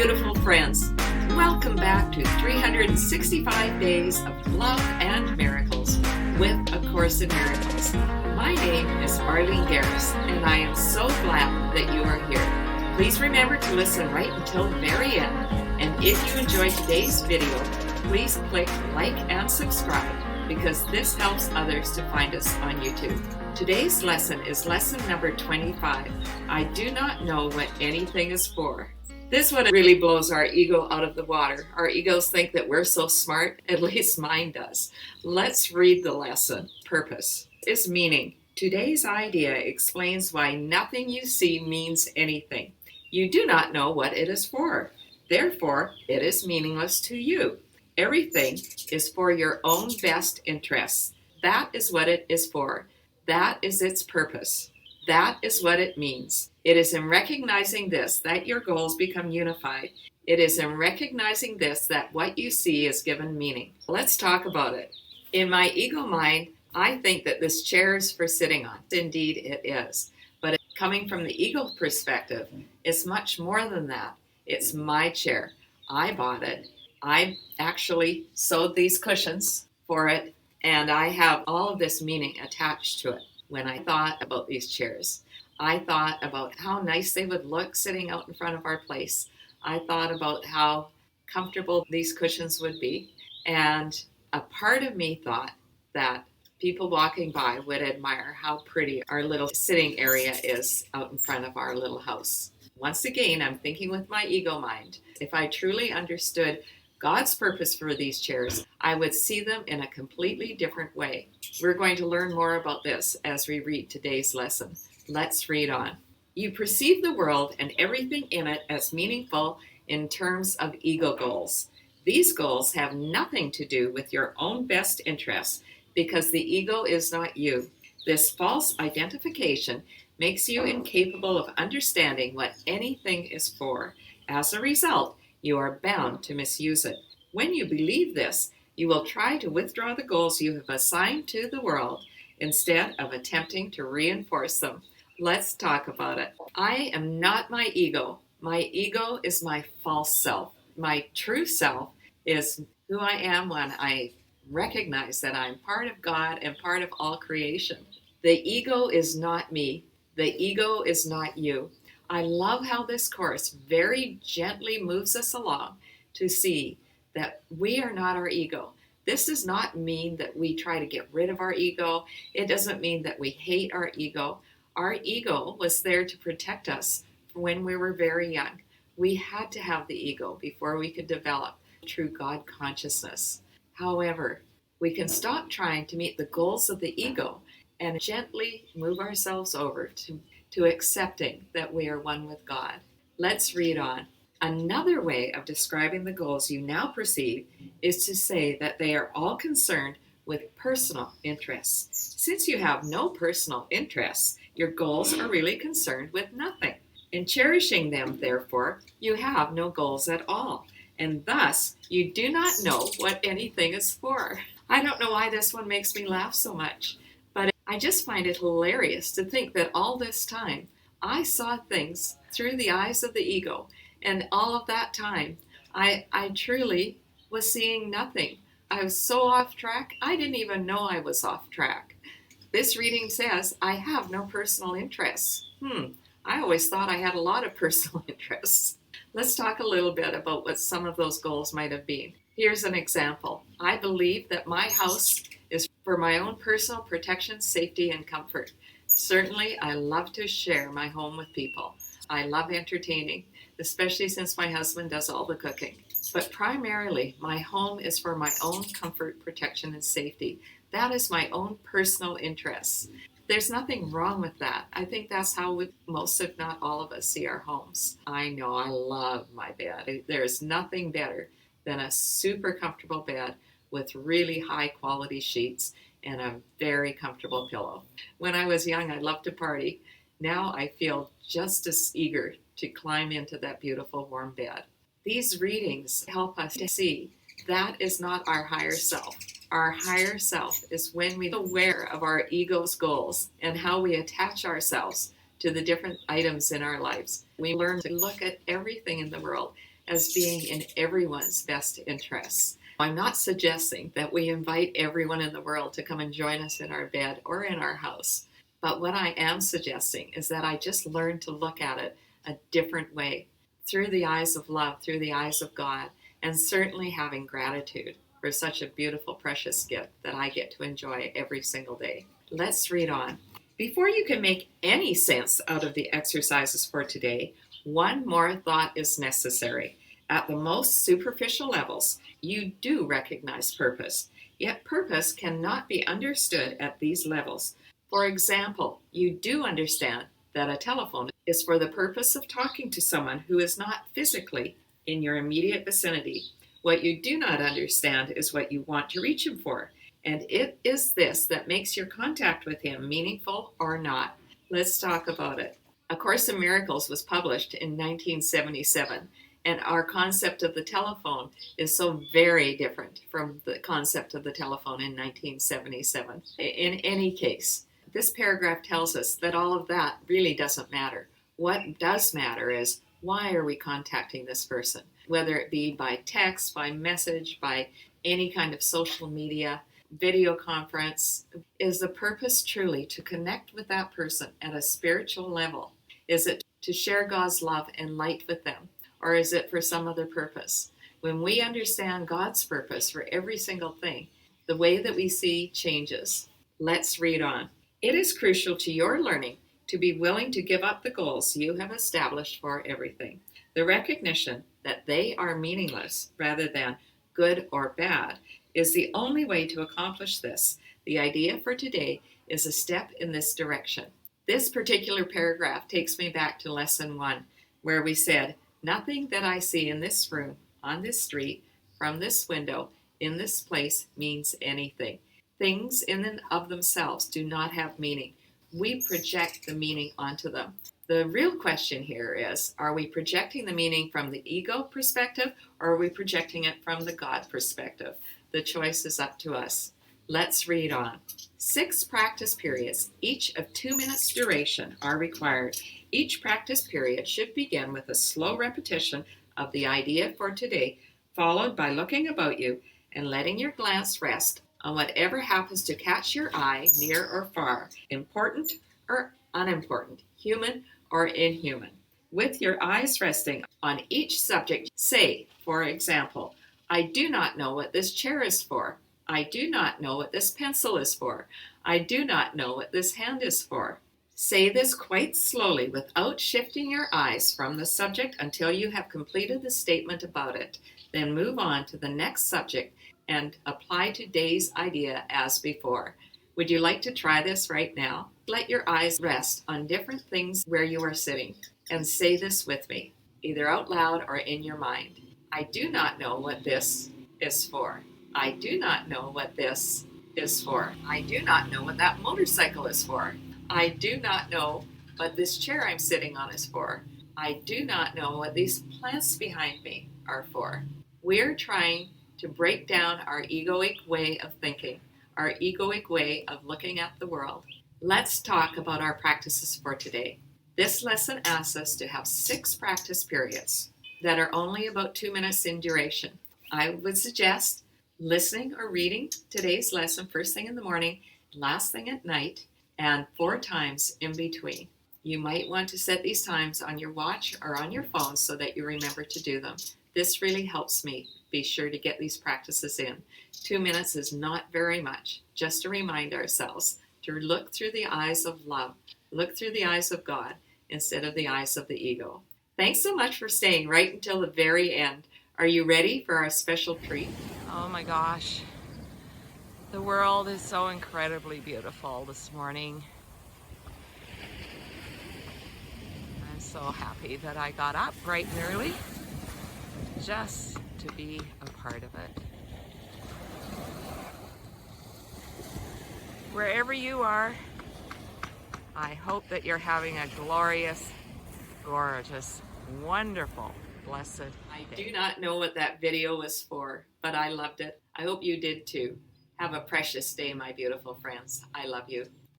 beautiful friends. Welcome back to 365 Days of Love and Miracles with A Course in Miracles. My name is Arlene Geres, and I am so glad that you are here. Please remember to listen right until the very end. And if you enjoyed today's video, please click like and subscribe because this helps others to find us on YouTube. Today's lesson is lesson number 25. I do not know what anything is for. This one really blows our ego out of the water. Our egos think that we're so smart, at least mine does. Let's read the lesson. Purpose is meaning. Today's idea explains why nothing you see means anything. You do not know what it is for. Therefore, it is meaningless to you. Everything is for your own best interests. That is what it is for. That is its purpose. That is what it means. It is in recognizing this that your goals become unified. It is in recognizing this that what you see is given meaning. Let's talk about it. In my ego mind, I think that this chair is for sitting on. Indeed, it is. But coming from the ego perspective, it's much more than that. It's my chair. I bought it. I actually sewed these cushions for it, and I have all of this meaning attached to it. When I thought about these chairs, I thought about how nice they would look sitting out in front of our place. I thought about how comfortable these cushions would be. And a part of me thought that people walking by would admire how pretty our little sitting area is out in front of our little house. Once again, I'm thinking with my ego mind. If I truly understood God's purpose for these chairs, I would see them in a completely different way. We're going to learn more about this as we read today's lesson. Let's read on. You perceive the world and everything in it as meaningful in terms of ego goals. These goals have nothing to do with your own best interests because the ego is not you. This false identification makes you incapable of understanding what anything is for. As a result, you are bound to misuse it. When you believe this, you will try to withdraw the goals you have assigned to the world instead of attempting to reinforce them. Let's talk about it. I am not my ego. My ego is my false self. My true self is who I am when I recognize that I'm part of God and part of all creation. The ego is not me. The ego is not you. I love how this course very gently moves us along to see that we are not our ego. This does not mean that we try to get rid of our ego. It doesn't mean that we hate our ego. Our ego was there to protect us when we were very young. We had to have the ego before we could develop true God consciousness. However, we can stop trying to meet the goals of the ego and gently move ourselves over to accepting that we are one with God. Let's read on. Another way of describing the goals you now perceive is to say that they are all concerned with personal interests. Since you have no personal interests, your goals are really concerned with nothing. In cherishing them, therefore, you have no goals at all, and thus you do not know what anything is for. I don't know why this one makes me laugh so much, but I just find it hilarious to think that all this time I saw things through the eyes of the ego, and all of that time I truly was seeing nothing. I was so off track, I didn't even know I was off track. This reading says I have no personal interests. I always thought I had a lot of personal interests. Let's talk a little bit about what some of those goals might have been. Here's an example. I believe that my house is for my own personal protection, safety, and comfort. Certainly, I love to share my home with people. I love entertaining, especially since my husband does all the cooking. But primarily, my home is for my own comfort, protection, and safety. That is my own personal interests. There's nothing wrong with that. I think that's how most, if not all of us, see our homes. I know I love my bed. There's nothing better than a super comfortable bed with really high quality sheets and a very comfortable pillow. When I was young, I loved to party. Now I feel just as eager to climb into that beautiful warm bed. These readings help us to see that is not our higher self. Our higher self is when we're aware of our ego's goals and how we attach ourselves to the different items in our lives. We learn to look at everything in the world as being in everyone's best interests. I'm not suggesting that we invite everyone in the world to come and join us in our bed or in our house. But what I am suggesting is that I just learn to look at it a different way, through the eyes of love, through the eyes of God, and certainly having gratitude for such a beautiful, precious gift that I get to enjoy every single day. Let's read on. Before you can make any sense out of the exercises for today, one more thought is necessary. At the most superficial levels, you do recognize purpose, yet purpose cannot be understood at these levels. For example, you do understand that a telephone is for the purpose of talking to someone who is not physically in your immediate vicinity. What you do not understand is what you want to reach him for, and it is this that makes your contact with him meaningful or not. Let's talk about it. A Course in Miracles was published in 1977, and our concept of the telephone is so very different from the concept of the telephone in 1977. In any case, this paragraph tells us that all of that really doesn't matter. What does matter is, why are we contacting this person? Whether it be by text, by message, by any kind of social media, video conference, is the purpose truly to connect with that person at a spiritual level? Is it to share God's love and light with them? Or is it for some other purpose? When we understand God's purpose for every single thing, the way that we see changes. Let's read on. It is crucial to your learning to be willing to give up the goals you have established for everything. The recognition that they are meaningless rather than good or bad is the only way to accomplish this. The idea for today is a step in this direction. This particular paragraph takes me back to lesson 1, where we said, nothing that I see in this room, on this street, from this window, in this place means anything. Things in and of themselves do not have meaning. We project the meaning onto them. The real question here is, are we projecting the meaning from the ego perspective, or are we projecting it from the God perspective? The choice is up to us. Let's read on. 6 practice periods, each of 2 minutes duration, are required. Each practice period should begin with a slow repetition of the idea for today, followed by looking about you and letting your glance rest on whatever happens to catch your eye, near or far, important or unimportant, human or inhuman. With your eyes resting on each subject, say, for example, I do not know what this chair is for. I do not know what this pencil is for. I do not know what this hand is for. Say this quite slowly without shifting your eyes from the subject until you have completed the statement about it. Then move on to the next subject and apply today's idea as before. Would you like to try this right now? Let your eyes rest on different things where you are sitting and say this with me, either out loud or in your mind. I do not know what this is for. I do not know what this is for. I do not know what that motorcycle is for. I do not know what this chair I'm sitting on is for. I do not know what these plants behind me are for. We're trying to break down our egoic way of thinking, our egoic way of looking at the world. Let's talk about our practices for today. This lesson asks us to have 6 practice periods that are only about 2 minutes in duration. I would suggest listening or reading today's lesson first thing in the morning, last thing at night, and 4 times in between. You might want to set these times on your watch or on your phone so that you remember to do them. This really helps me be sure to get these practices in. 2 minutes is not very much, just to remind ourselves to look through the eyes of love, look through the eyes of God instead of the eyes of the ego. Thanks so much for staying right until the very end. Are you ready for our special treat? Oh my gosh, the world is so incredibly beautiful this morning. I'm so happy that I got up bright and early just to be a part of it. Wherever you are, I hope that you're having a glorious, gorgeous, wonderful, blessed day. I do not know what that video was for, but I loved it. I hope you did too. Have a precious day, my beautiful friends. I love you.